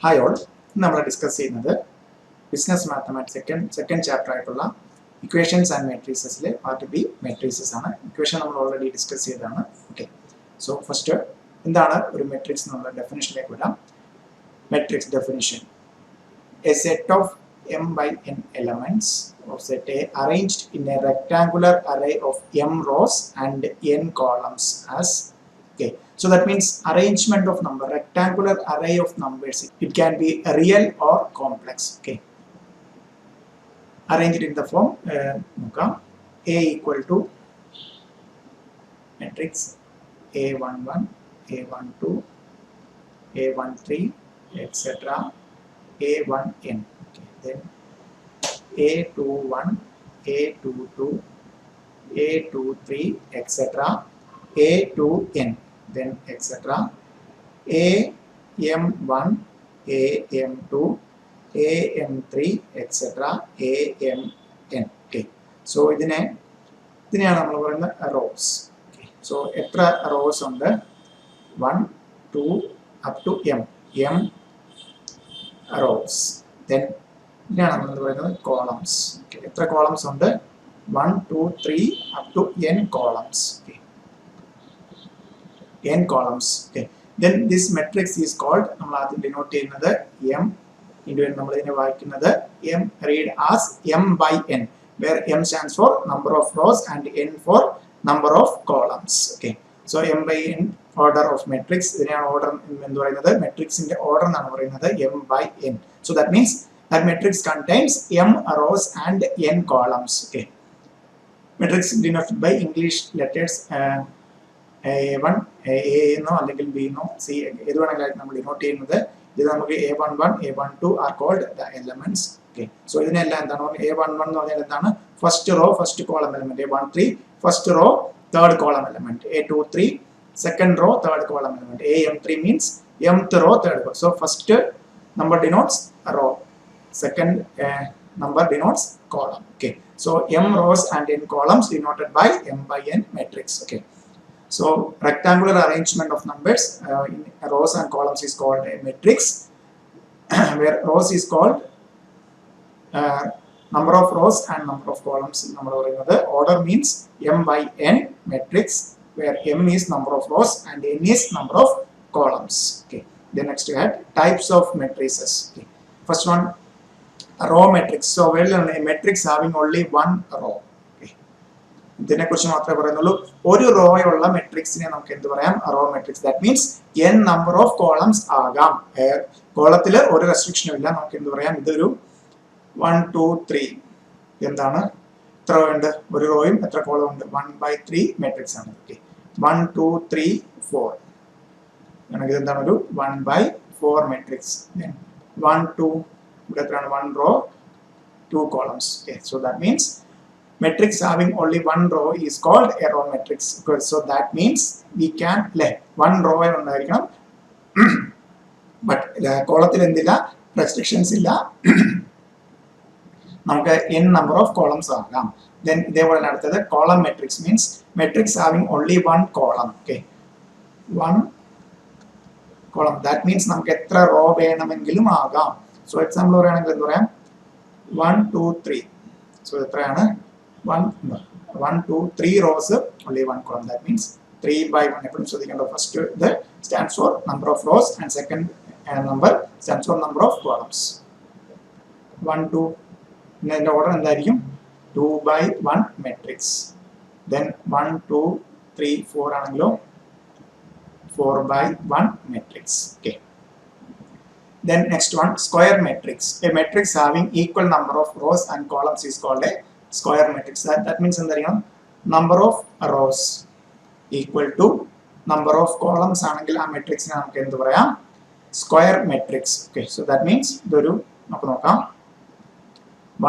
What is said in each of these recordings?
Hi all, we discuss business mathematics second chapter equations and matrices part B matrices equation we already discussed okay. So first എന്താണ് ഒരു matrix എന്നുള്ള definition matrix definition a set of m by n elements of set A arranged in a rectangular array of m rows and n columns as okay. So that means arrangement of number, rectangular array of numbers. It can be real or complex. Okay. Arrange it in the form A equal to matrix A11, A12, A13, etc. A1n. Okay. Then A21, A22, A23, etc. A2n. Then etc. AM1, AM2, AM3, etc. AMN. Okay. So ഇതിനെയാണ് നമ്മൾ പറയുന്നത് rows. Okay. So എത്ര rows ഉണ്ട്? 1, 2 up to m rows. Then ഇതിനെയാണ് നമ്മൾ പറയുന്നത് columns. Okay. എത്ര columns ഉണ്ട്? 1, 2, 3 up to n columns. Okay. N columns. Okay. Then this matrix is called denote m into m read as m by n, where m stands for number of rows and n for number of columns. Okay. So m by n order of matrix. Order matrix in the order m by n. So that means that matrix contains m rows and n columns. Okay. Matrix denoted by English letters A1, A no, അല്ലെങ്കിൽ B no, C ഏത് വേണമെങ്കിലും നമ്മൾ denote ചെയ്യുന്നത് ഇത് നമുക്ക് A11, A12 are called the elements. Okay. So ഇതിനെല്ലാം എന്താണ് A11 എന്ന് പറഞ്ഞാൽ എന്താണ് first row first column element, A13 first row third column element, A23 second row third column element, AM3 means mth row third column. So first number denotes row, second number denotes column. Okay. So m rows and n columns denoted by m by n matrix. Okay. So rectangular arrangement of numbers in rows and columns is called a matrix, where rows is called number of rows and number of columns. Order means m by n matrix, where m is number of rows and n is number of columns. Okay. Then next we had types of matrices. Okay. First one, a row matrix. So a matrix having only one row. ഇതിനെക്കുറിച്ച് മാത്രമേ പറയുന്നുള്ളൂ. ഒരു റോയുള്ള മെട്രിക്സിനെ നമുക്ക് എന്ത് പറയാം? Raw matrix. That means n number of columns ആകാം. കോളത്തിൽ ഒരു റെസ്ട്രിക്ഷനും ഇല്ല. നമുക്ക് എന്ത് പറയാം? ഇതൊരു 1, 2, 3 എന്താണ് എത്ര റോ ഉണ്ട്? ഒരു റോയും എത്ര കോളം ഉണ്ട്? 1/3 മെട്രിക്സ് ആണ്. ഓക്കെ. 1, 2, 3, 4 ആണെങ്കിൽ എന്താണ് ഒരു 1/4 മെട്രിക്സ്. 1, 2 ഇവിടെ എത്രയാണ്? 1 raw 2 columns. Okay. So that means matrix having only one row is called a row matrix. So that means we can let one row ഉണ്ടായിരിക്കണം, but കോളത്തിൽ എന്തില്ല? restrictions ഇല്ല. നമുക്ക് n number of columns ആകാം. Then ഇതേപോലെ അടുത്തത് column matrix means matrix having only one column. Okay. One column. That means നമുക്ക് എത്ര row വേണമെങ്കിലും ആകാം. So example പറയുകയാണെങ്കിൽ എന്ത് പറയാം? 1, 2, 3. So എത്രയാണ്? 1, 2, 3 rows, only one column. That means 3 by 1. So the first stands for number of rows and second number stands for number of columns. 1, 2. In the order and 2 by 1 matrix. Then 1, 2, 3, 4 anglo 4 by 1 matrix. Okay. Then next one, square matrix. A matrix having equal number of rows and columns is called a square matrix. That means number of rows equal to number of columns ആണെങ്കിൽ ആ മെട്രിക്സിനെ നമുക്ക് എന്ത് പറയാം? Square matrix. Okay. So that means ഇതൊരു നമുക്ക് നോക്കാം.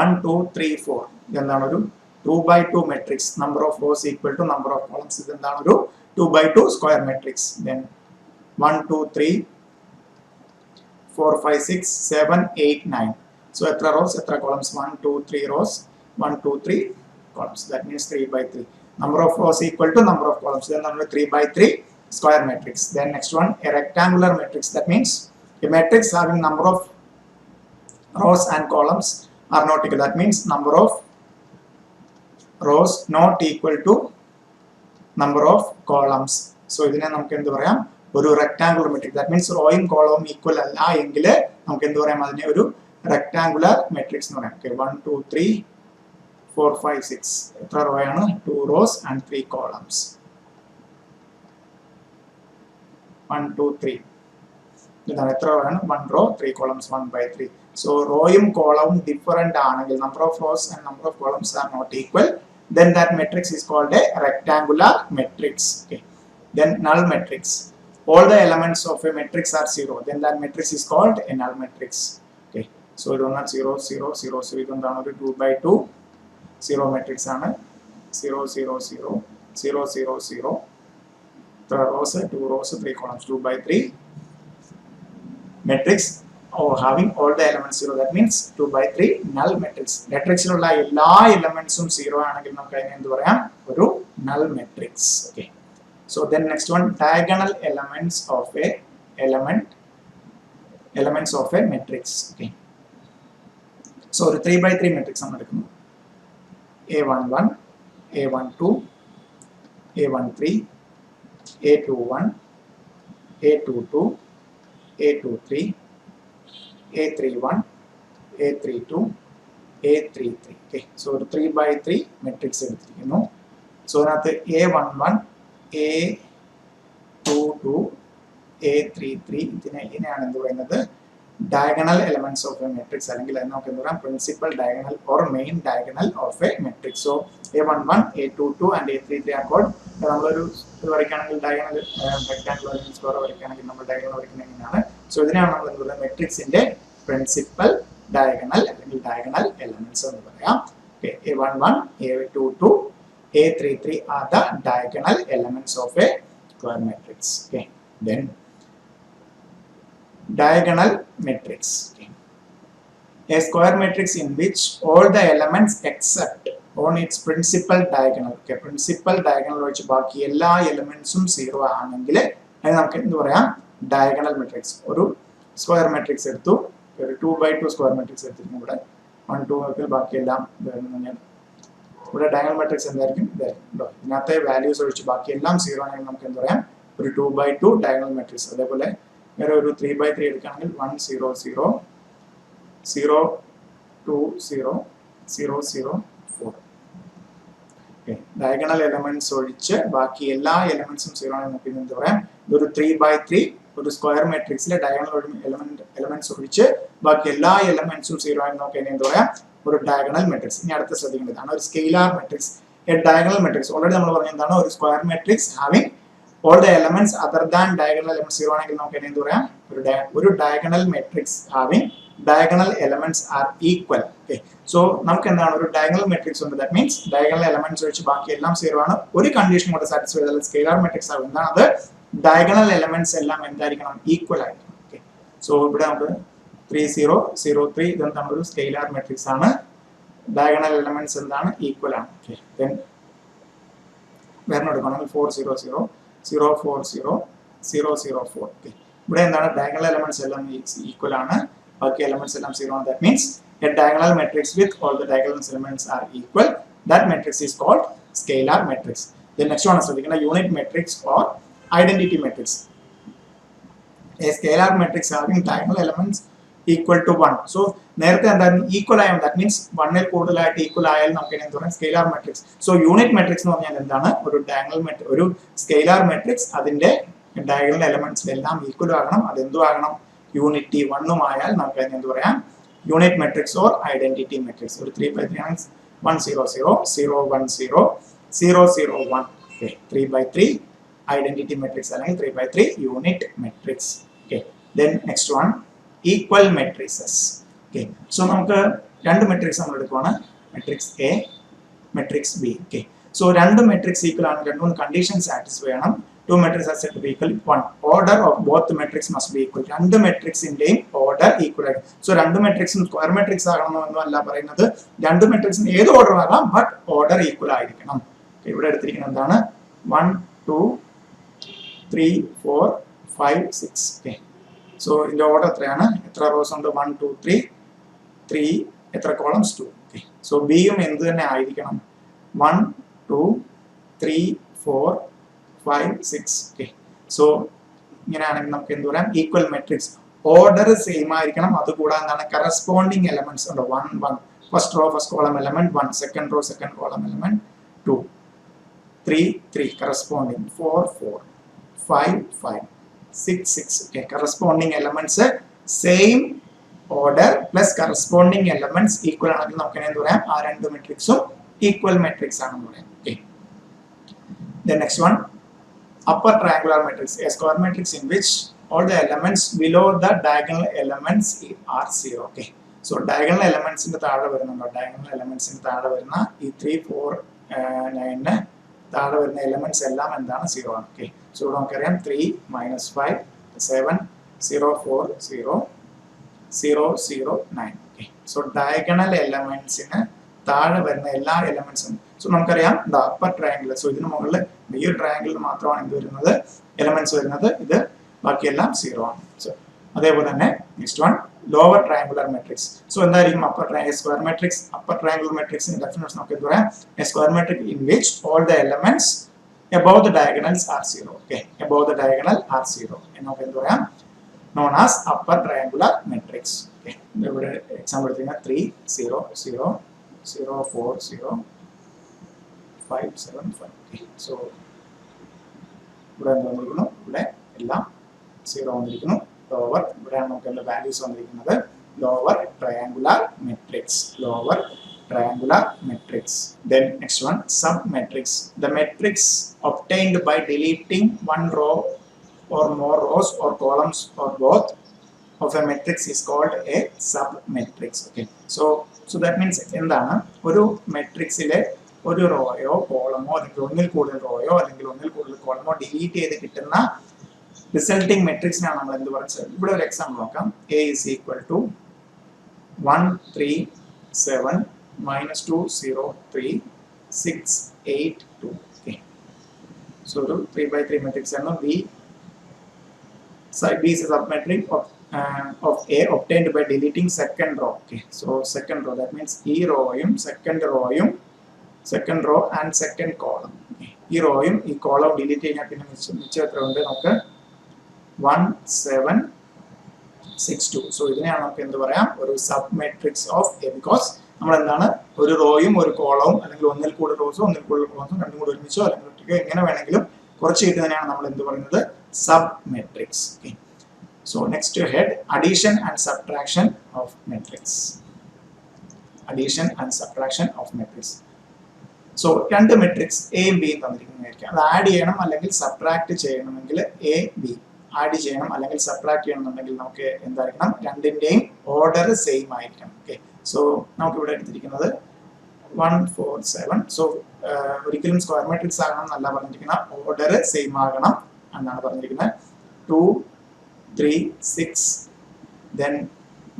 1, 2, 3, 4 ഇതെന്താണ് ഒരു 2/2 matrix. Number of rows equal to number of columns. ഇതെന്താണ് ഒരു 2/2 സ്ക്വയർ മെട്രിക്സ്. Then 1, 2, 3, 4, 5, 6, 7, 8, 9. So എത്ര റോസ് എത്ര columns? 1, 2, 3 rows, 1, 2, 3 columns. That means 3/3. Number of rows equal to number of columns. Then 3/3 square matrix. Then next one, a rectangular matrix. That means A matrix having number of rows and columns are not equal. That means number of rows not equal to number of columns. So ഇതിനെ നമുക്ക് എന്ത് പറയാം, ഒരു rectangular matrix. That means റോയും കോളവും equal അല്ല എങ്കിൽ നമുക്ക് എന്ത് പറയാം, അതിനെ ഒരു റെക്ടാങ്കുലർ മെട്രിക്സ് എന്ന് പറയാം. 1 2 3 4 5 6 എത്ര റോ ആണ്? 2 rows and 3 columns. 1 2 3 ഇതാണ് എത്ര റോ ആണ്? 1 row 3 columns 1/3. So റോയും കോളവും ഡിഫറെന്റ് ആണെങ്കിൽ, number of rows and number of columns are not equal, then that matrix is called a rectangular matrix. Okay. Then null matrix. All the elements of a matrix are 0. Then that matrix is called a null matrix. Okay. So it is not 0 0 0. So it is not 2/2 0 matrix ആണ്. 0 0 0 0 0 0. 3 rows, 2 rows, 3 columns. 2/3 matrix. Or having all the elements 0, that means 2/3 null matrix. Matrixiലുള്ള എല്ലാ elementsum 0 ആണെങ്കിൽ നമുക്ക് അതിനെ എന്ത് പറയാം, ഒരു null matrix. Okay. So then next one, diagonal elements of a elements of a matrix. Okay. So ഒരു 3/3 matrix നമ്മൾ എടുക്കുന്നു. A11 A12 A13 A21 A22 A23 A31 A32 A33. Okay. So 3/3 matrix എടുത്തിരിക്കുന്നു. So അതിനകത്ത് A11 A22 A33 ഇതിനെയാണ് എന്ത് പറയുന്നത്, diagonal elements of a matrix, അല്ലെങ്കിൽ അത് നമുക്ക് എന്ത് പറയാം, principal diagonal or main diagonal of a matrix. So A11 A22 and A33 are called, നമ്മളൊരു വരയ്ക്കുകയാണെങ്കിൽ ഡയഗണൽ റെക്ടാങ്കുലർ സ്ക്വയർ വരയ്ക്കുകയാണെങ്കിൽ നമ്മൾ ഡയഗണൽ വരയ്ക്കുന്നത് എങ്ങനെയാണ്. സോ ഇതിനെയാണ് നമ്മൾ എന്ത് പറയുന്നത്, മെട്രിക്സിന്റെ പ്രിൻസിപ്പൽ ഡയഗണൽ അല്ലെങ്കിൽ ഡയഗണൽ എലമെന്റ്സ് എന്ന് പറയാം. A11 A22 A33 are the diagonal elements of a square matrix. Okay. Then diagonal matrix. Okay. A square matrix in which all the elements except on its principal diagonal. Okay. Principal diagonal വെച്ച് ബാക്കി എല്ലാ എലമെന്റ്സും 0 ആണെങ്കിൽ അത് നമുക്ക് എന്ത് പറയാം, diagonal matrix. ഒരു square matrix എടുത്തു, ഒരു 2/2 സ്ക്വയർ മെട്രിക്സ് എടുത്തിരിക്കും. ഇവിടെ 1 2 ഒക്കെ ബാക്കിയെല്ലാം ഇവിടെ ഡയഗണൽ മെട്രിക്സ് എന്തായിരിക്കും, ഇതായിരിക്കും. ഇതിനകത്തെ വാല്യൂസ് ഒഴിച്ച് ബാക്കി എല്ലാം 0 ആണെങ്കിൽ നമുക്ക് എന്ത് പറയാം, ഒരു 2/2 ഡയഗണൽ മെട്രിക്സ്. അതേപോലെ വേറെ ഒരു 3/3 എടുക്കുകയാണെങ്കിൽ 1 0 0 0 2 0 0 0 4. ഡയഗണൽ എലമെന്റ്സ് ഒഴിച്ച് ബാക്കി എല്ലാ എലമെന്റ്സും 0 ആണെങ്കിൽ നമുക്ക് എന്ത് പറയാം, ഇതൊരു 3/3 ഒരു സ്ക്വയർ മെട്രിക്സിലെ ഡയഗണൽ എലമെന്റ്സ് ഒഴിച്ച് ബാക്കി എല്ലാ എലമെന്റ്സും 0 ആണെങ്കിൽ നമുക്ക് എന്ത് പറയാം, ഒരു ഡയഗണൽ മെട്രിക്സ്. ഇനി അടുത്ത ശ്രദ്ധിക്കേണ്ടതാണ് ഒരു scalar matrix. A diagonal matrix already നമ്മൾ പറഞ്ഞ എന്താണ്, ഒരു square matrix having all the elements other than diagonal elements 0 ആണെങ്കിൽ നമുക്ക് എന്ത് പറയാം, ഒരു diagonal matrix having diagonal elements are equal. Okay. So നമുക്ക് എന്താണ്, ഒരു ഡയഗണൽ മെട്രിക്സ് ഉണ്ട്. ദാറ്റ് മീൻസ് ഡയഗണൽ എലമെന്റ്സ് വെച്ച് ബാക്കി എല്ലാം 0 ആണ്. ഒരു കണ്ടീഷൻ കൂടെ സാറ്റിസ്ഫൈ ചെയ്താൽ സ്കെയിലാർ മെട്രിക്സ് ആവും. എന്താണ് അത്, ഡയഗണൽ എലമെന്റ്സ് എല്ലാം എന്തായിരിക്കണം, ഈക്വൽ ആയിരിക്കണം. ഓക്കെ. സോ ഇവിടെ നമുക്ക് 3 0 0 3 ഇതെന്താണ്, ഒരു സ്കെയിലാർ മെട്രിക്സ് ആണ്. ഡയഗണൽ എലമെന്റ്സ് എന്താണ്, ഈക്വൽ ആണ്. ഓക്കെ. ദെൻ വേറെ എടുക്കുകയാണെങ്കിൽ 4 0 0 0 4 0 0 0 4. ഓക്കെ. ഇവിടെ എന്താണ്, ഡയഗണൽ എലമെന്റ്സ് എല്ലാം ഈക്വൽ ആണ്, ബാക്കി എലമെന്റ്സ് എല്ലാം 0 ആണ്. That means a diagonal matrix with all the diagonal elements are equal. That matrix is called scalar matrix. The next one is a unit matrix or identity matrix. A scalar matrix having diagonal elements equal to 1. So നേരത്തെ എന്താണ്, equal ആയാൽ that means 1ൽ കൂടുതലായിട്ട് equal ആയാൽ നമുക്ക് എന്ത് പറയാം, scalar matrix. So unit matrix എന്ന് പറഞ്ഞാൽ എന്താണ്, ഒരു ഡയഗണൽ മെട്രിക്സ്, ഒരു സ്കെയിലാർ മെട്രിക്സ് അതിന്റെ ഡയഗണൽ എലമെന്റ്സ് എല്ലാം ഈക്വൽ ആകണം. അതെന്തു ആകണം, യൂണിറ്റി 1 ആയാൽ നമുക്ക് അതിന് എന്ത് പറയാം, unit matrix or identity matrix. ഒരു 3/3 ആണ് 1 0 0 0 1 0 0 0 1. ഓക്കെ. 3/3 ഐഡന്റിറ്റി മെട്രിക്സ് അല്ലെങ്കിൽ 3/3 unit matrix. Okay. Then next one, equal matrices. Okay. So നമുക്ക് രണ്ട് മെട്രിക്സ് നമ്മൾ എടുക്കുവാണ്, matrix A, matrix B. Okay. So രണ്ട് മെട്രിക്സ് ഈക്വൽ ആണ്, രണ്ട് മൂന്ന് കണ്ടീഷൻ സാറ്റിസ്ഫൈ ചെയ്യണം. Two matrices are said to be equal. One, order of both the matrix must be equal. രണ്ട് മെട്രിക്സിന്റെയും ഓർഡർ ഈക്വൽ ആയിരിക്കും. സോ രണ്ട് മെട്രിക്സും സ്ക്വയർ മെട്രിക്സ് ആകണമെന്നൊന്നും അല്ല പറയുന്നത്, രണ്ട് മെട്രിക്സിന് ഏത് ഓർഡർ ആകാം, ബട്ട് ഓർഡർ ഈക്വൽ ആയിരിക്കണം. ഇവിടെ എടുത്തിരിക്കുന്നത് എന്താണ്, 1 2 3 4 5 6. ഓക്കെ. സോ ഇതിൻ്റെ ഓർഡർ എത്രയാണ്, എത്ര റോസ് ഉണ്ട്, 1 2 3 3, എത്ര കോളംസ് 2. ഓക്കെ, സോ ബിയും എന്ത് തന്നെ ആയിരിക്കണം, 1 2 3 4 5 6. ഓക്കെ, സോ ഇങ്ങനെയാണെങ്കിൽ നമുക്ക് എന്ത് പറയാം, ഈക്വൽ മെട്രിക്സ്, ഓർഡർ സെയിം ആയിരിക്കണം. അതുകൂടാതെ എന്താണ്, കറസ്പോണ്ടിങ് എലമെന്റ്സ് ഉണ്ട്, 1 1, first row first column element 1, second row second column element 2, 3 3 corresponding, 4 4 5 5 6 6. Okay, corresponding elements same order plus corresponding elements equal ആണെങ്കിൽ നമുക്ക് എന്ത് പറയാം, ആ രണ്ട് മെട്രിക്സും ഈക്വൽ മെട്രിക്സ് ആണെന്ന് പറയാം. Okay, the next one, upper triangular matrix, a square matrix in which all the elements below the diagonal elements are 0. Okay, so diagonal elements in the താഴെ വരുന്നുണ്ടോ, diagonal elements in താഴെ വരുന്ന ഈ 3 4 9 താഴെ വരുന്ന elements എല്ലാം എന്താണ്, 0 ആണ്. ഓക്കെ, സോ ഇവിടെ നമുക്കറിയാം 3 -5 7 0 4 0 0 0 9. ഓക്കെ, സോ ഡയഗണൽ എലമെന്റ്സിന് താഴെ വരുന്ന എല്ലാ എലമെന്റ്സും, സോ നമുക്കറിയാം ദ അപ്പർ ട്രയാങ്കിൾ, സോ ഇതിന് മുകളിൽ ഈ ഒരു ട്രയാങ്കിളിൽ മാത്രമാണ് എന്ത് വരുന്നത്, എലമെന്റ്സ് വരുന്നത്, ഇത് ബാക്കിയെല്ലാം 0 ആണ്. സോ അതേപോലെ തന്നെ next one, lower triangular matrix. So എന്തായിരിക്കും upper square matrix, upper triangular മെട്രിക്സിന്റെ ഡെഫിനിഷൻ നമുക്ക് എന്ത് പറയാം, a square matrix in which all the elements above the diagonals are 0. Okay, above the diagonal are 0 എന്ന് നമുക്ക് എന്ത് പറയാം, known as upper triangular matrix. Okay, ഇവിടെ എക്സാമ്പിൾ എടുത്തിരിക്കുന്ന 3 0 0 0 4 0 5 7 5. Okay, so ഇവിടെ എന്ത് വന്നിരിക്കുന്നു, ഇവിടെ എല്ലാം 0 വന്നിരിക്കുന്നു. ലോവർ, ഇവിടെയാണ് നമുക്ക് എല്ലാ വാല്യൂസ് വന്നിരിക്കുന്നത്, lower triangular matrix, lower triangular matrix. Then next one, submatrix, the matrix obtained by deleting one row or more rows or columns or both of a matrix is called a submatrix. Okay, so that means എന്താണ്, ഒരു മെട്രിക്സിലെ ഒരു റോയോ കോളമോ അല്ലെങ്കിൽ ഒന്നിൽ കൂടുതൽ റോയോ അല്ലെങ്കിൽ ഒന്നിൽ കൂടുതൽ കോളമോ delete ചെയ്ത് കിട്ടുന്ന റിസൾട്ടിംഗ് മെട്രിക്സിനാണ് നമ്മൾ എന്ത് പറയുന്നത്. ഇവിടെ ഒരു എക്സാമ്പിൾ നോക്കാം, a is equal to 1 3 7 -2 0 3 6 8 2. Okay, so 3 by 3 matrix and B side B is a submatrix of A obtained by deleting second row. Okay, so second row, that means E rowയും second row and second column. Okay, E rowയും ഈ column delete ചെയ്യാൻ പിന്നെ മിച്ചം എത്ര ഉണ്ട് നമുക്ക്, 1 7 6 2. So ഇതിനെയാണ് നമുക്ക് എന്ത് പറയാം, ഒരു സബ്മെട്രിക്സ് ഓഫ് എ, ബിക്കോസ് നമ്മൾ എന്താണ്, ഒരു റോയും ഒരു കോളവും അല്ലെങ്കിൽ ഒന്നിൽ കൂടുതൽ റോസോ ഒന്നിൽ കൂടുതൽ കോളംസും രണ്ടും കൂടി ഒരുമിച്ചോ അല്ലെങ്കിൽ ഒറ്റയ്ക്കോ എങ്ങനെ വേണമെങ്കിലും കുറച്ച് കിട്ടുന്നതിനാണ് നമ്മൾ എന്ത് പറയുന്നത്, sub matrix. Okay, so next head, addition and subtraction of matrix. Addition and subtraction of matrix. So രണ്ട് മെട്രിക്സ് എയും ബിയും തന്നിരിക്കുന്നതായിരിക്കും, അത് ആഡ് ചെയ്യണം അല്ലെങ്കിൽ സബ്ട്രാക്ട് ചെയ്യണമെങ്കിൽ എ ബി ആഡ് ചെയ്യണം അല്ലെങ്കിൽ സബ്ട്രാക്ട് ചെയ്യണമെന്നുണ്ടെങ്കിൽ നമുക്ക് എന്തായിരിക്കണം, രണ്ടിന്റെയും ഓർഡർ സെയിം ആയിരിക്കണം. ഓക്കെ, സോ നമുക്ക് ഇവിടെ എടുത്തിരിക്കുന്നത് 1 4 7. സോ ഒരിക്കലും സ്ക്വയർ മെട്രിക്സ് ആകണം എന്നല്ല പറഞ്ഞിരിക്കുന്നത്, ഓർഡർ സെയിം ആകണം എന്നാണ് പറഞ്ഞിരിക്കുന്നത്. 2 3 6 then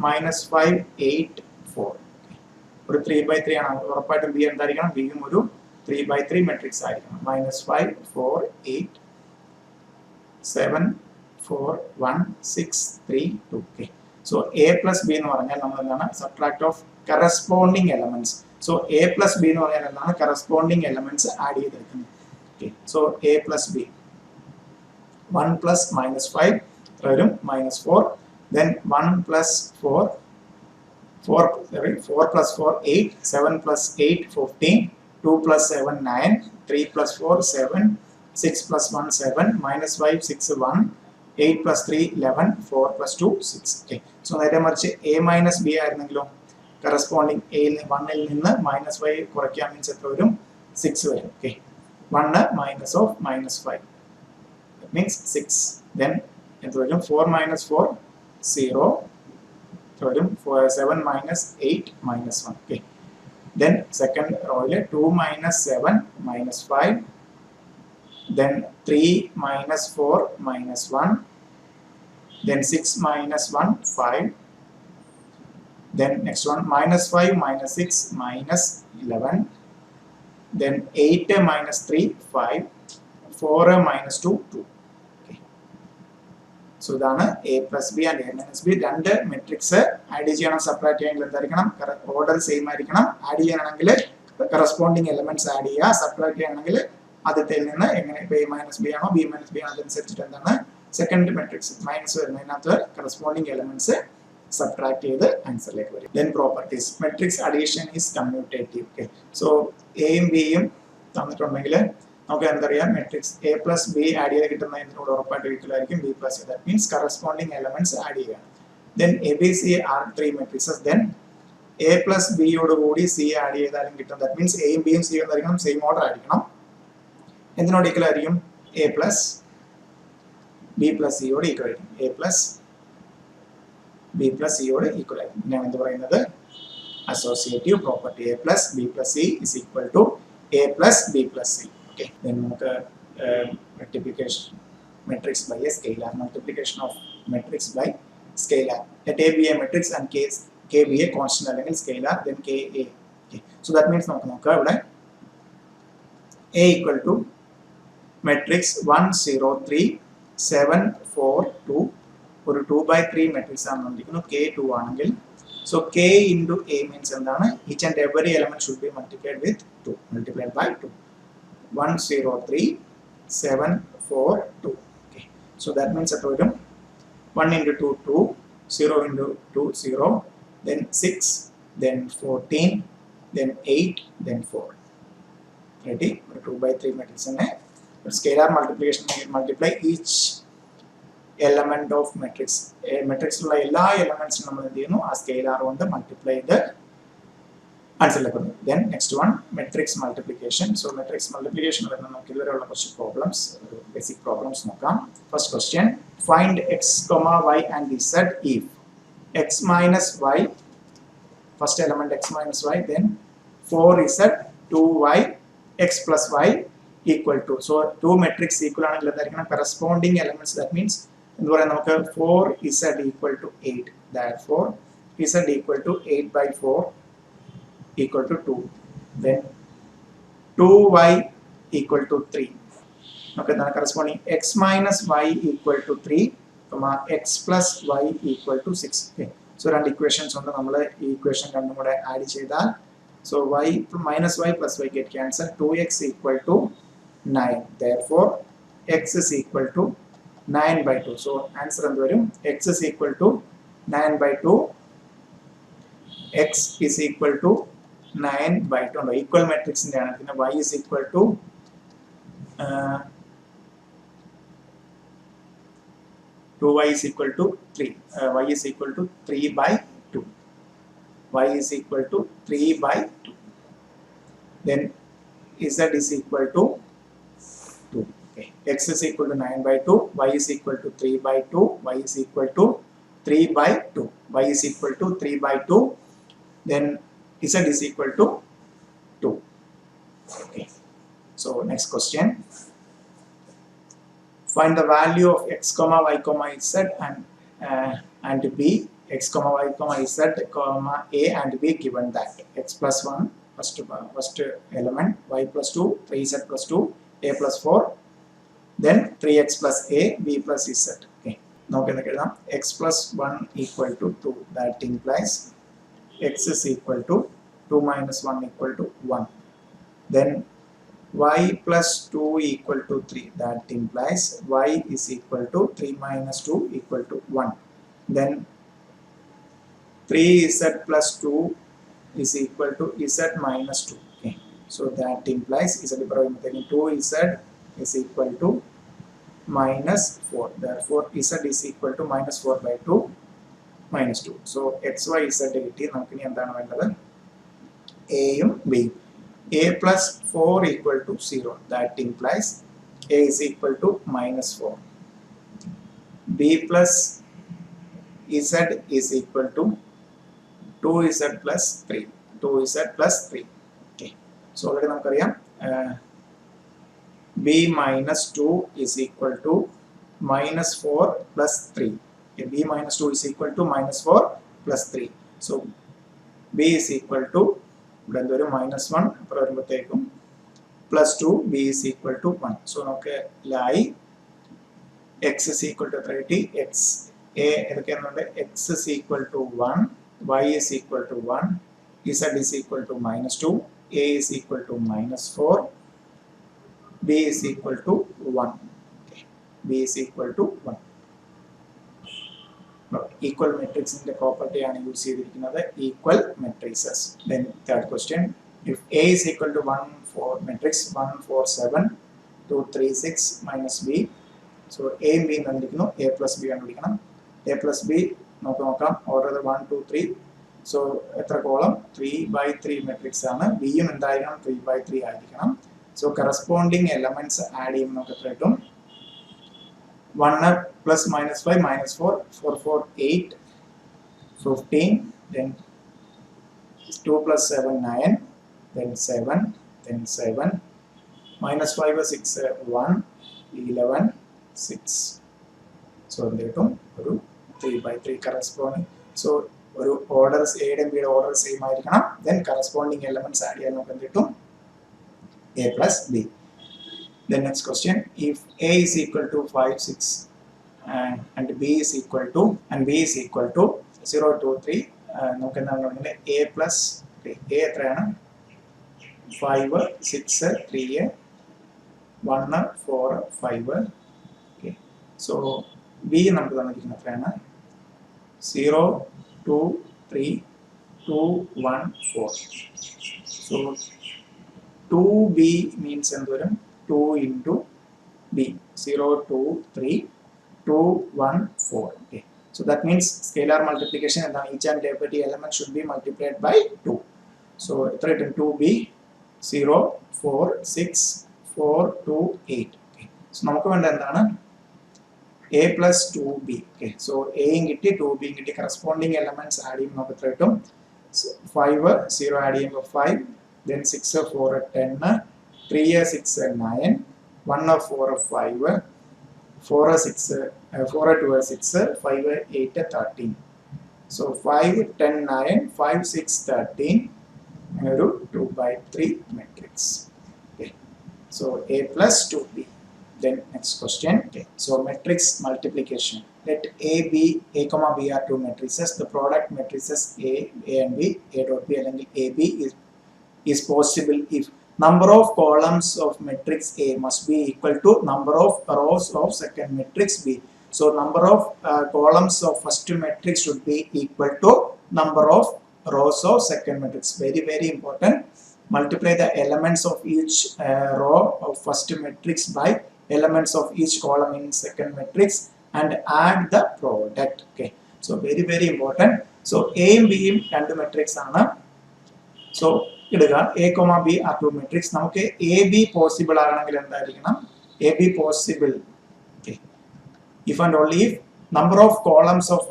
-5 8 4. ഒരു 3 by 3 ആണ്, ഉറപ്പായിട്ടും ബി എന്തായിരിക്കണം, ബിയും ഒരു 3 by 3 മെട്രിക്സ് ആയിരിക്കണം. -5 4 8 7 4 1 6 3 2. Okay, so a plus b എന്ന് പറഞ്ഞാൽ നമ്മൾ എന്താണ്, subtract of corresponding elements. So a plus b എന്ന് പറഞ്ഞാൽ എന്താണ്, കറസ്പോണ്ടിങ് എലമെന്റ്സ് ആഡ് ചെയ്തെടുക്കുന്നത്. Okay, so a plus b 1 plus -5 വരും -4, then 1 plus 4 4 plus 4 8 7 plus 8 15 2 plus 7 9 3 plus 4 7 6 plus 1 7 -5 6 1 8 plus 3 11 4 plus 2 6. Okay, so നേരെ മറിച്ച് a minus b ആയിരുന്നെങ്കിലോ, കറസ്പോണ്ടിങ് എയിൽ 1ൽ നിന്ന് -5 കുറയ്ക്കാൻ മീൻസ് എത്ര വരും, 6 വരും. Okay, 1 minus of -5, that means 6. then എന്ത് വരും, 4 minus 4 0 വരും, 7 minus 8 minus 1. Okay, then second row 2 minus 7 minus 5, then 3 minus 4 minus 1, then 6 minus 1 5, then next one -5 minus 6 minus 11, then 8 minus 3 5, 4 minus 2 2. Okay, so ഇതാണ് A plus B and A minus B. രണ്ട് matrix add ചെയ്യണം, separate ചെയ്യണമെങ്കിൽ എന്തായിരിക്കണം, order same ആയിരിക്കണം. Add ചെയ്യണമെങ്കിൽ corresponding elements add ചെയ്യുക, separate ചെയ്യണമെങ്കിൽ ആദ്യത്തിൽ നിന്ന് എങ്ങനെ എ മൈനസ് ബി ആണോ ബി മൈനസ് ബി ആണോ അതനുസരിച്ചിട്ട് എന്താണ് സെക്കൻഡ് മെട്രിക്സ് മൈനസ് വരുന്നതിനകത്ത് കറസ്പോണ്ടിങ് എലമെന്റ്സ് സബ്ട്രാക്ട് ചെയ്ത് ആൻസറിലേക്ക് വരും. Then properties. Matrix addition is commutative. Okay, so എയും ബിയും തന്നിട്ടുണ്ടെങ്കിൽ നമുക്ക് എന്തറിയാം, matrix A plus B add ചെയ്ത് കിട്ടുന്ന ഇതിനോട് ഉറപ്പായിട്ട് ഈക്വലായിരിക്കും B plus A. That means corresponding elements add ചെയ്യുക. Then A B C are three matrices. Then A plus ബിയോട് കൂടി സി ആഡ് ചെയ്താലും കിട്ടും. ദാറ്റ് മീൻസ് എയും ബിയും സിയും എന്തായിരിക്കണം, സെയിം ഓർഡർ ആയിരിക്കണം. എന്തിനോട് ഈക്വൽ ആയിരിക്കും, എ പ്ലസ് ബി പ്ലസ് സിയോട് ഈക്വൽ ആയിരിക്കും. എ പ്ലസ് ബി പ്ലസ് സിയോട് ഈക്വൽ ആയിരിക്കും. പിന്നെയാണ് എന്ത് പറയുന്നത്, associative property. A plus B plus C is equal to A plus B plus C. Okay, then നമുക്ക് multiplication matrix by a scalar, multiplication of matrix by scalar. Let A be a matrix and K be a constant അല്ലെങ്കിൽ scalar, then K A. Okay, so that means നമുക്ക് നോക്കാം ഇവിടെ A equal to matrix 1 0 3 7 4 2 ഒരു 2/3 matrix ആണ് തന്നിരിക്കുന്നു. K 2 ആണെങ്കിൽ so K into A means എന്താണ്, each and every element should be multiplied with 2, multiplied by 2. 1 0 3 7 4 2. Okay, so that means at 1 into 2 2, 0 into 2 0, then 6, then 14, then 8, then 4. Ready? 2/3 matrix and scalar multiplication multiply each element of matrix. A matrix ഉള്ള എല്ലാ എലമെന്റ്സും നമ്മൾ എന്ത് ചെയ്യുന്നു, ആ scalar കൊണ്ട് multiply ചെയ്ത് ആൻസറിലേക്ക് വന്നു. Then next one matrix multiplication. So matrix multiplication വരുന്ന നമുക്ക് ഇതുവരെയുള്ള കുറച്ച് പ്രോബ്ലംസ്, ബേസിക് പ്രോബ്ലംസ് നോക്കാം. First question, find x comma y and z if x minus y, first element x minus y, then 4z 2y x plus y equal to. So two matrix equal ആണെങ്കിൽ എന്തായിരിക്കണം, corresponding elements. That means എന്ന് പറയാം, നമുക്ക് 4z equal to 8. Therefore z equal to 8/4 equal to 2. Then 2y equal to 3. Okay, then corresponding x minus y equal to 3, comma x plus y equal to 6. Okay, so രണ്ട് equations ഉണ്ട്, നമ്മൾ ഈ equation രണ്ടും കൂടെ add ചെയ്താൽ so y minus y plus y get cancelled. 2x equal to 9. Therefore x is equal to 9/2. So answer എന്ത് വരും, x is equal to 9/2. x is equal to 9/2 ഉണ്ട്. ഈക്വൽ മെട്രിക്സിന്റെ ആണ്. പിന്നെ y is equal to 2y is equal to 3. Y is equal to 3/2. Y is equal to 3/2. Then z is equal to 2. Okay. X is equal to 9/2. Y is equal to 3/2. Y is equal to 3/2. Y is equal to 3/2. Then z is equal to 2. Okay, so next question, find the value of x comma y comma z and b, x comma y comma z comma a and b given that x plus 1 first element, y plus 2, 3z plus 2, a plus 4, then 3x plus a, b plus z. Okay, now can I get x plus 1 equal to 2. That implies x is equal to 2 minus 1 equal to 1. Then y plus 2 equal to 3. That implies y is equal to 3 minus 2 equal to 1. Then 3z plus 2 is equal to z minus 2. Okay, so that implies z 2z is equal to minus 4. Therefore z is equal to minus 4/2 minus 2. So xy z കിട്ടി. നമുക്ക് ഇനി എന്താണ് വേണ്ടത്, a b. A plus 4 equal to 0. That implies a is equal to minus 4. B plus z is equal to 2z plus 3. 2z plus 3. Okay, so already നമുക്കറിയാം b minus 2 is equal to minus 4 plus 3. Okay, b minus 2 is equal to minus 4 plus 3. So b is equal to ഇവിടെ എന്തൊരു minus 1 അപ്പുറം വരുമ്പോഴത്തേക്കും plus 2, b is equal to 1. So നമുക്ക് ലായി x is equal to 30, x a എടുക്കുന്നുണ്ട് x is equal to 1, y is equal to 1, z is equal to -2, a is equal to -4, b is equal to 1. Okay. b is equal to 1. Equal matrix in the property and use ചെയ്തിരിക്കുന്നത് equal matrices. Then third question, if a is equal to 1 4 matrix 1 4 7 2 3 6 minus b, so a and b തന്നിരിക്കുന്നു, a plus b കണ്ടുപിടിക്കണം. a plus b നമുക്ക് നോക്കാം, order 1 2 3, so എത്ര column 3/3 matrix ആണ്, b യും എന്തായിരിക്കണം 3/3 ആയിരിക്കണം. so corresponding elements ആഡ് ചെയ്യുമ്പോൾ നമുക്ക് എത്ര കിട്ടും, 1 plus minus 5 minus 4 4 4 8 15, then 2 plus 7 9, then 7, then 7 minus 5 6 1 11 6, so എന്തും ഒരു 3/3 corresponding. so ഒരു ഓർഡേഴ്സ് a and b യുടെ ഓർഡർ സെയിം ആയിരിക്കണം, then corresponding elements ആഡ് ചെയ്യാൻ നമുക്ക് എന്തും a plus b. The next question, if a is equal to 5 6 and b is equal to 0 2 3, നമുക്ക് എന്താണ് പറയുന്നത് a plus a എത്രയാണ് 5 6 3 1 4 5. okay, so b നമുക്ക് തന്നിരിക്കുന്നത് എത്രയാണ് 0 2 3 2 1 4. so 2b means എന്തോരം 2 into b, 0 2 3 2 1 4. okay, so that means scalar multiplication and each and every element should be multiplied by 2. so it's written 2b 0 4 6 4 2 8. okay, so നമുക്ക് വേണ്ട എന്താണ് a plus 2b. okay, so a യും കിട്ടി 2b യും കിട്ടി, corresponding elements add ചെയ്യുമ്പോൾ നമുക്ക് എത്ര കിട്ടും 5 0 ആഡ് ചെയ്യുമ്പോൾ 5, then 6 4 10, 3 6 9, 1 4 5, 4 6 4 2 6, 5 8 13. so 5 10 9 5 6 13 and a 2/3 matrix. okay, so a plus 2b. then next question, okay, so matrix multiplication, let a comma b are two matrices, the product matrices a and b, a dot b അല്ലെങ്കിൽ a b is possible if number of columns of matrix A must be equal to number of rows of second matrix B. So number of columns of first matrix should be equal to number of rows of second matrix. Very very important. Multiply the elements of each row of first matrix by elements of each column in second matrix and add the product. okay, so very very important. so A and B രണ്ട് matrix ആണ്. so ഇടുക a comma b are two matrix. നമുക്ക് a b possible ആകണമെങ്കിൽ എന്തായിരിക്കണം, a b possible, okay, if and only if number of columns of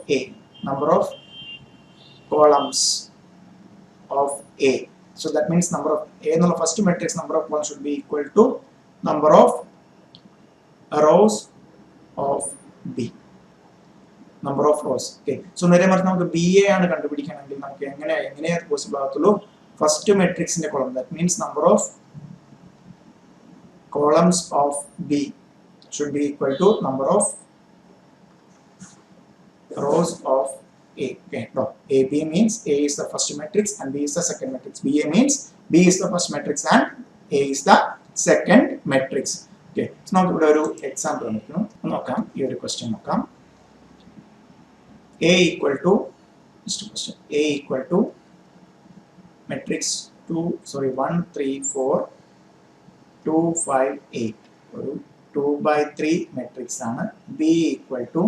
a so that means number of a എന്നുള്ള first matrix number of columns should be equal to number of rows of b, number of rows. okay, so നേരെ മറിച്ച് നമുക്ക് b a ആണ് കണ്ടുപിടിക്കണമെങ്കിൽ നമുക്ക് എങ്ങനെ possible ആകത്തുള്ളൂ, first matrix in the column, that means number of columns of B should be equal to number of rows of A. okay, no, AB means A is the first matrix and B is the second matrix, BA means B is the first matrix and A is the second matrix. okay, so now ഇവിടെ ഒരു example നോക്കാം, ഈ ഒരു question നോക്കാം. A equal to matrix 1 3 4 2 5 8, ഒരു 2/3 matrix ആണ്. B equal to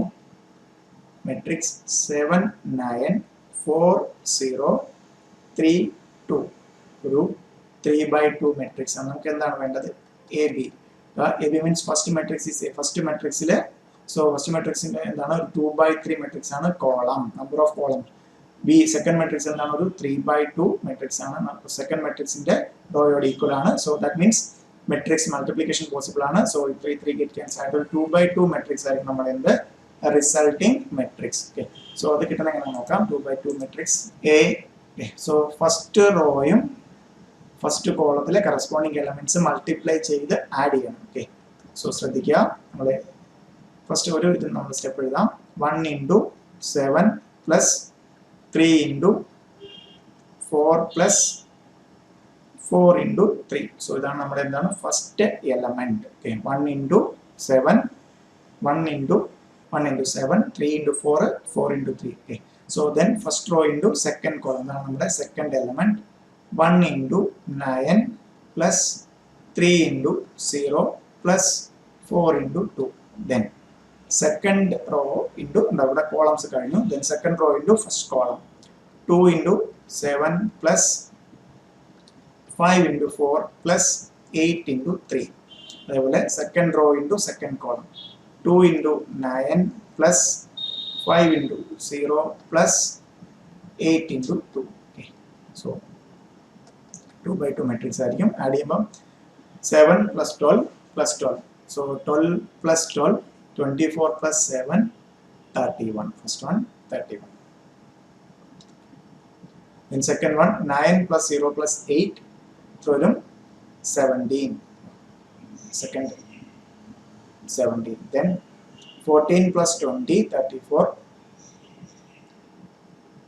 matrix 7 9 4 0 3 2, ഒരു 3/2 matrix ആണ്. നമുക്ക് എന്താണ് വേണ്ടത്, AB. AB means first matrix is A. first matrix ലെ so first matrix ന്റെ എന്താണ് ഒരു 2/3 matrix ആണ്, column number of column. B second matrix എന്താണ് ഒരു 3/2 matrix ആണ്, second matrix ന്റെ റോയോട് ഈക്വൽ ആണ്. so that means matrix multiplication possible ആണ്. so 3 get cancelled, 2/2 matrix ആയിരിക്കും നമ്മുടെ എന്ത് resulting matrix. okay, so അത് കിട്ടണം എങ്ങനെ നോക്കാം, 2/2 matrix A. okay, so first റോയും ഫസ്റ്റ് കോളത്തിലെ കറസ്പോണ്ടിങ് എലമെന്റ്സ് മൾട്ടിപ്ലൈ ചെയ്ത് ആഡ് ചെയ്യണം. okay, so ശ്രദ്ധിക്കുക, നമ്മളെ ഫസ്റ്റ് ഒരു ഇത് നമ്മൾ സ്റ്റെപ്പ് എഴുതാം. 1 into 7 plus 3 into 4 plus 4 into 3. So ഇതാണ് നമ്മുടെ എന്താണ് first element. Okay, 1 into 7, 1 into 7, 3 into 4, 4 into 3. Okay. So then first row into second column. Now നമ്മുടെ second element 1 into 9 plus 3 into 0 plus 4 into 2. Then second row into നമ്മുടെ columns കഴിഞ്ഞു. Then second row into first column 2 into 7 plus 5 into 4 plus 8 into 3. അതേപോലെ second row into second column 2 into 9 plus 5 into 0 plus 8 into 2. Okay. So 2 by 2 matrix ആയിരിക്കും. Add ചെയ്യുമ്പോൾ 7 plus 12 plus 12. So 12 plus 12, 24 plus 7, 31. First one 31. Then second one 9 plus 0 plus 8, 17. Second 17. Then 14 plus 20, 34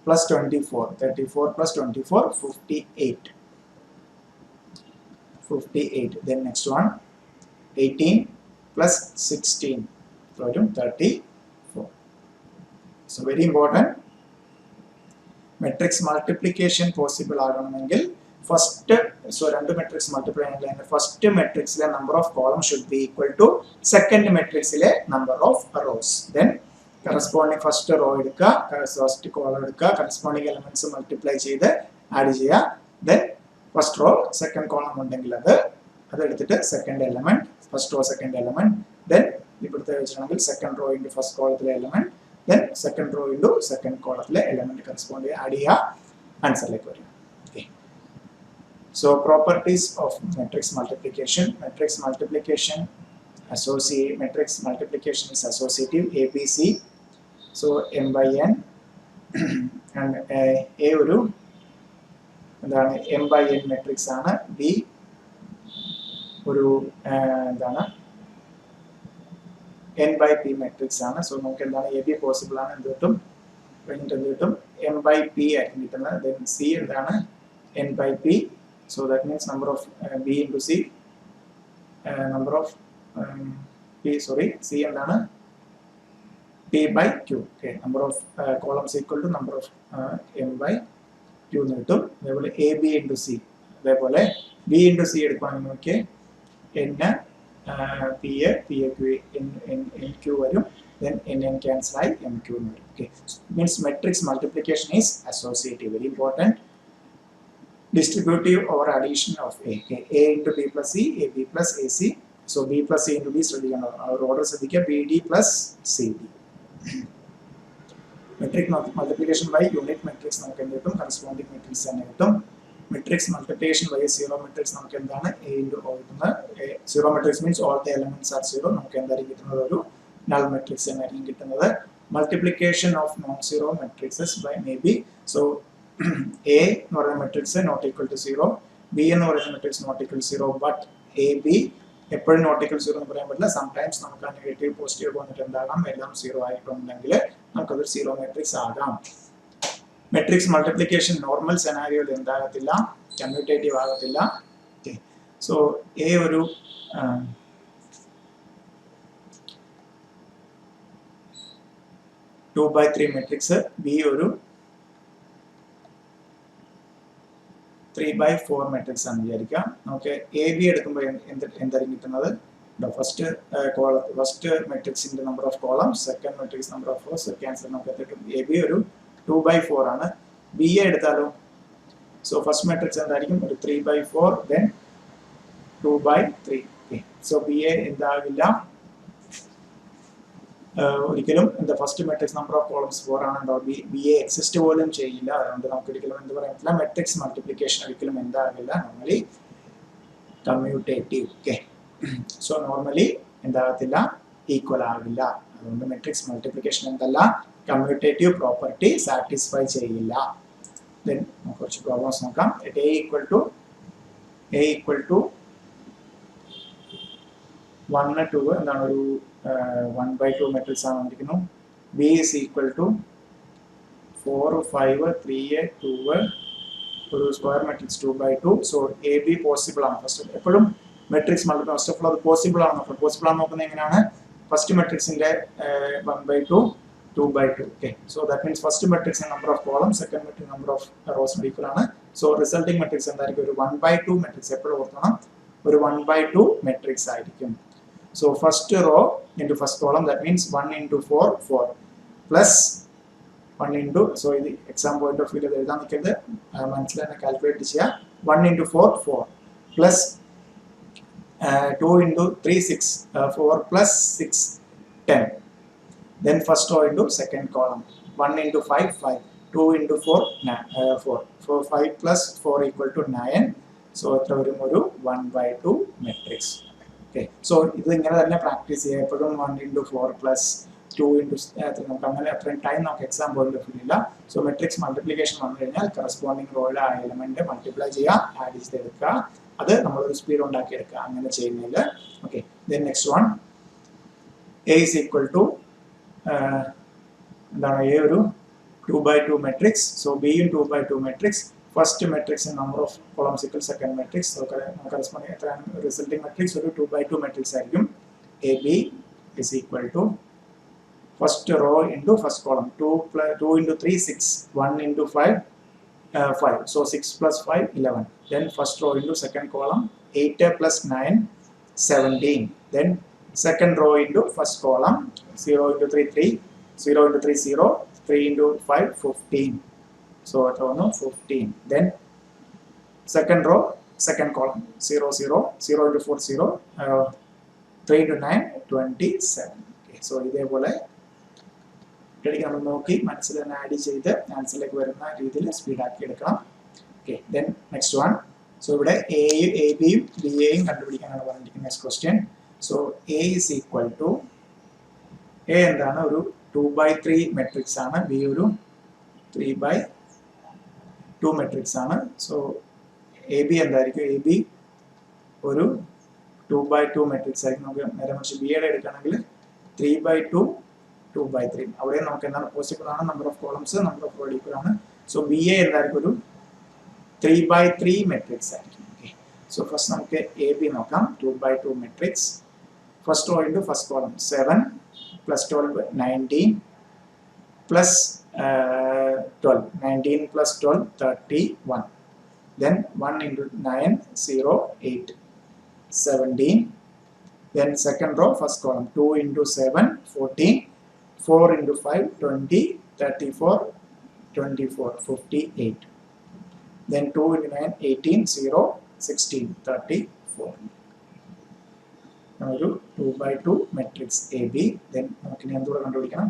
plus 24, 34 plus 24, 58. 58. Then next one 18 plus 16, 34. So very important. Matrix multiplication possible ആകണമെങ്കിൽ first, so രണ്ട് matrix multiply ആണെങ്കിൽ first matrixലെ number of columns should be equal to second matrixലെ number of rows. Then corresponding first row എടുക്കുക, first column എടുക്കുക, corresponding elements multiply ചെയ്ത് add ചെയ്യുക. Then first row second column ഉണ്ടെങ്കിൽ അത് എടുത്തിട്ട് second element, first row second element, then ഇവിടുത്തെ വെച്ചിട്ടുണ്ടെങ്കിൽ second row into first columnത്തിലെ element, then second row into second columnത്തിലെ element correspond add ചെയ്യുക, ആൻസറിലേക്ക് വരും. So properties of matrix multiplication. Matrix multiplication is associative, ABC. So m by n and a ഒരു എന്താണ് m by n matrix ആണ്. B ഒരു എന്താണ് n by p matrix ആണ്. So നമുക്ക് എന്താണ് ab പോസിബിൾ ആണ്. എന്ത് കിട്ടും? കഴിഞ്ഞിട്ട് എന്ത് കിട്ടും? m by p ആയിരിക്കും കിട്ടുന്നത്. Then c എന്താണ് n by p. So that means number of b into c, number of c എന്താണ് p by q. Okay, number of columns equal to number of m by q എന്ന് കിട്ടും. അതേപോലെ a b into c, അതേപോലെ b into c എടുക്കുകയാണെങ്കിൽ നോക്കിയേ n p a q n q വരും. Then n cancel ആയി m q എന്ന് വരും. Okay, means matrix multiplication is associative, very important. Distributive or addition of a. Okay. A into b plus c, a b plus ac. So b plus c into b ശ്രദ്ധിക്കണം. our order ശ്രദ്ധിക്കുക bd plus cd. Matrix multiplication by unit matrix നമുക്ക് എന്ത് കിട്ടും? corresponding matrix തന്നെ കിട്ടും. Matrix multiplication by zero matrix നമുക്ക് എന്താണ് a into o കിട്ടുന്നത്. Zero matrix means all the elements are zero. നമുക്ക് എന്തായിരിക്കും കിട്ടുന്നത്? ഒരു null matrix എന്നായിരിക്കും കിട്ടുന്നത്. Multiplication of non-zero matrices by maybe. So A എന്ന് പറയുന്ന matrix not equal to 0, B എന്ന് പറയുന്ന matrix not equal 0, but A B എപ്പോഴും നോട്ട് ഈക്വൽ 0 എന്ന് പറയാൻ പറ്റില്ല. സംടൈംസ് നമുക്ക് ആ നെഗറ്റീവ് പോസിറ്റീവ് വന്നിട്ട് എന്താകാം? എല്ലാം 0 ആയിട്ടുണ്ടെങ്കിൽ നമുക്കതൊരു 0 മെട്രിക്സ് ആകാം. മെട്രിക്സ് മൾട്ടിപ്ലിക്കേഷൻ നോർമൽ സെനാരിയോയിൽ എന്താകത്തില്ല? കമ്മ്യൂട്ടേറ്റീവ് ആകത്തില്ല. ഓക്കെ, സോ എ ഒരു 2/3 മെട്രിക്സ്, ബി ഒരു 3/4 മെട്രിക്സ് ആണ് വിചാരിക്കാം. നമുക്ക് എ ബി എടുക്കുമ്പോൾ എന്തായിരിക്കും കിട്ടുന്നത്? ഫസ്റ്റ് മെട്രിക്സിന്റെ number of columns, second matrix number of rows cancel നമുക്ക് കിട്ടും. എ ബി ഒരു 2/4 ആണ്. ബി എ എടുത്താലോ? സോ ഫസ്റ്റ് മെട്രിക്സ് എന്തായിരിക്കും? ഒരു 3/4, then 2/3. സോ ബി എ എന്താകില്ല? ഒരിക്കലും എന്താ first matrix number of columns 4 ആണോ? ബി എ എക്സിസ്റ്റ് പോലും ചെയ്യില്ല. അതുകൊണ്ട് നമുക്ക് ഒരിക്കലും എന്ത് പറയാൻ പറ്റില്ല? മെട്രിക്സ് മൾട്ടിപ്ലിക്കേഷൻ ഒരിക്കലും എന്താകില്ല? Normally commutative. Okay, so normally എന്താകത്തില്ല? ഈക്വൽ ആകില്ല. അതുകൊണ്ട് മെട്രിക്സ് മൾട്ടിപ്ലിക്കേഷൻ എന്തല്ല? കമ്മ്യൂട്ടേറ്റീവ് പ്രോപ്പർട്ടി സാറ്റിസ്ഫൈ ചെയ്യില്ല. ദെൻ കുറച്ച് പ്രോബ്ലംസ് നോക്കാം. a equal to 1 2 എന്താണ് ഒരു 1/2 മെട്രിക്സ് ആണ് വന്നിരിക്കുന്നു. ബി ഈസ് ഈക്വൽ ടു 4 5 3 2 ഒരു square matrix 2/2. So A be possible ആണ്. ഫസ്റ്റ് എപ്പോഴും matrix multiply first of all അത് പോസിബിൾ ആണ് നോക്കുന്നത്. പോസിബിൾ ആണ് നോക്കുന്നത് എങ്ങനെയാണ്? ഫസ്റ്റ് മെട്രിക്സിന്റെ 1/2 2/2. Okay, so that means first matrix number of columns, second matrix number of rows equal ആണ്. So resulting matrix എന്തായിരിക്കും? ഒരു 1/2 matrix. എപ്പോഴും ഓർക്കണം ഒരു 1/2 matrix ആയിരിക്കും. So first row into first column, that means 1 into 4 4 plus 1 into, so ഇത് exam point of view എഴുതാൻ നിൽക്കുന്നത് മനസ്സിൽ തന്നെ കാൽക്കുലേറ്റ് ചെയ്യുക. 1 into 4 4 plus 2 into 3 6 4 plus 6 10. Then first row into second column, 1 into 5 5 2 into 4 4 4 5 plus 4 equal to 9. So എത്ര വരും? ഒരു 1/2 matrix. Okay, so ഇത് ഇങ്ങനെ തന്നെ പ്രാക്ടീസ് ചെയ്യുക. എപ്പോഴും 1 into 4 plus 2 into നമുക്ക് അങ്ങനെ അത്രയും ടൈം നമുക്ക് എക്സാം പോയിന്റ് ഓഫ് വ്യൂ ഇല്ല. സോ മെട്രിക്സ് മൾട്ടിപ്ലിക്കേഷൻ വന്നു കഴിഞ്ഞാൽ കറസ്പോണ്ടിങ് റോയിലെ ആ എലമെന്റ് മൾട്ടിപ്ലൈ ചെയ്യുക, ആഡ് ചെയ്തെടുക്കുക, അത് നമ്മളൊരു സ്പീഡ് ഉണ്ടാക്കി എടുക്കുക. അങ്ങനെ ചെയ്യുന്നതിൽ okay. Then next one A is equal to എന്താണ്? എ ഒരു 2/2 മെട്രിക്സ്. സോ ബിയും 2/2 matrix. First matrix number of columns equal second matrix. Corresponding എത്രയാണ്? റിസൾട്ടിംഗ് മെട്രിക്സ് ഒരു 2/2 മെട്രിക്സ് ആയിരിക്കും. A B is equal to first row into first column, 2 into 3 6 1 into 5 5. So 6 plus 5 11. Then first row into second column, 8 plus 9 17. Then second row into first column, 0 into 3 3 0 into 3 0 3 into 5 15. So 15. Then second row second column, 0 0 0 into 4 0 3 into 9 27. Okay, so ഇതേപോലെ നമ്മൾ നോക്കി മനസ്സിൽ തന്നെ add ചെയ്ത് ആൻസറിലേക്ക് വരുന്ന രീതിയിൽ സ്പീഡാക്കി എടുക്കണം. Okay, then next one. So ഇവിടെ എ ബിയും ബി എയും കണ്ടുപിടിക്കാനാണ് പറഞ്ഞിരിക്കുന്നത്. Next question. So A is equal to, A എന്താണ്? ഒരു 2/3 മെട്രിക്സ് ആണ്. ബി ഒരു 3/2 മെട്രിക്സ് ആണ്. സോ എ ബി എന്തായിരിക്കും? എ ബി ഒരു 2/2 മെട്രിക്സ് ആയിരിക്കും. നമുക്ക് നേരെ മറിച്ച് ബി യുടെ എടുക്കുകയാണെങ്കിൽ 3/2 2/3. അവിടെ നമുക്ക് എന്താണ്? പോസിബിൾ ആണ്. Number of columns number of row equal ആണ്. സോ ബി എ എന്തായിരിക്കും? ഒരു 3/3 മെട്രിക്സ് ആയിരിക്കും. ഓക്കെ, സോ ഫസ്റ്റ് നമുക്ക് എ ബി നോക്കാം. 2/2 matrix. First row into first column 7 plus 12 19 plus 12 19 plus 12 31. Then 1 into 9 0 8 17. Then second row first column 2 into 7 14 4 into 5 20 34 24 58. Then 2 into 9 18 0 16 34. ഒരു 2/2 matrix A B. Then നമുക്കിനി എന്തുകൂടെ കണ്ടുപിടിക്കണം?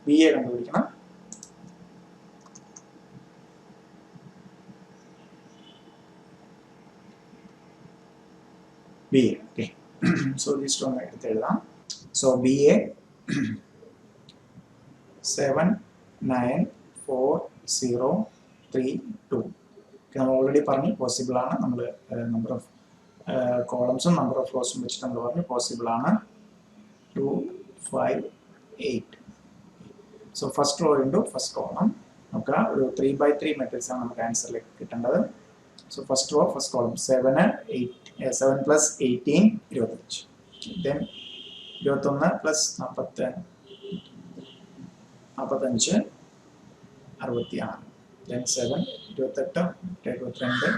B A കണ്ടുപിടിക്കണം. B A. Okay, so this two എടുത്ത് എഴുതാം. So B A 7 9 4 0 3 2. നമ്മൾ already പറഞ്ഞു possible ആണ്. നമ്മൾ നമ്പർ ഓഫ് കോളംസും നമ്പർ ഓഫ് റോസും വെച്ചിട്ട് നമ്മൾ പറഞ്ഞു പോസിബിൾ ആണ്. 2 5 8. So first row into first column നോക്കുക. ഒരു 3/3 മെട്രിക്സ് ആണ് നമുക്ക് ആൻസറിലേക്ക് കിട്ടേണ്ടത്. So first row first column 7 plus 18 25. Then 21 plus 45 66. Then 7 28 72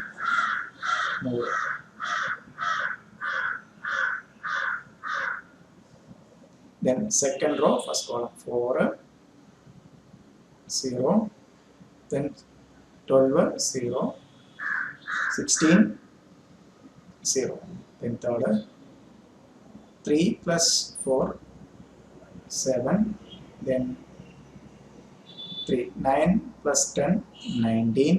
100. Then second row first column 4 0. Then 12 0 16 0. Then third 3 plus 4 7. Then 3 9 plus 10 19.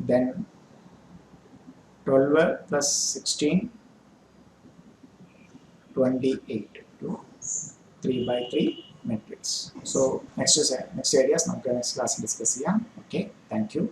Then 12 plus 16 28 to 3/3 matrix. So next areas നമുക്ക് next class discuss ചെയ്യാം. Okay, thank you.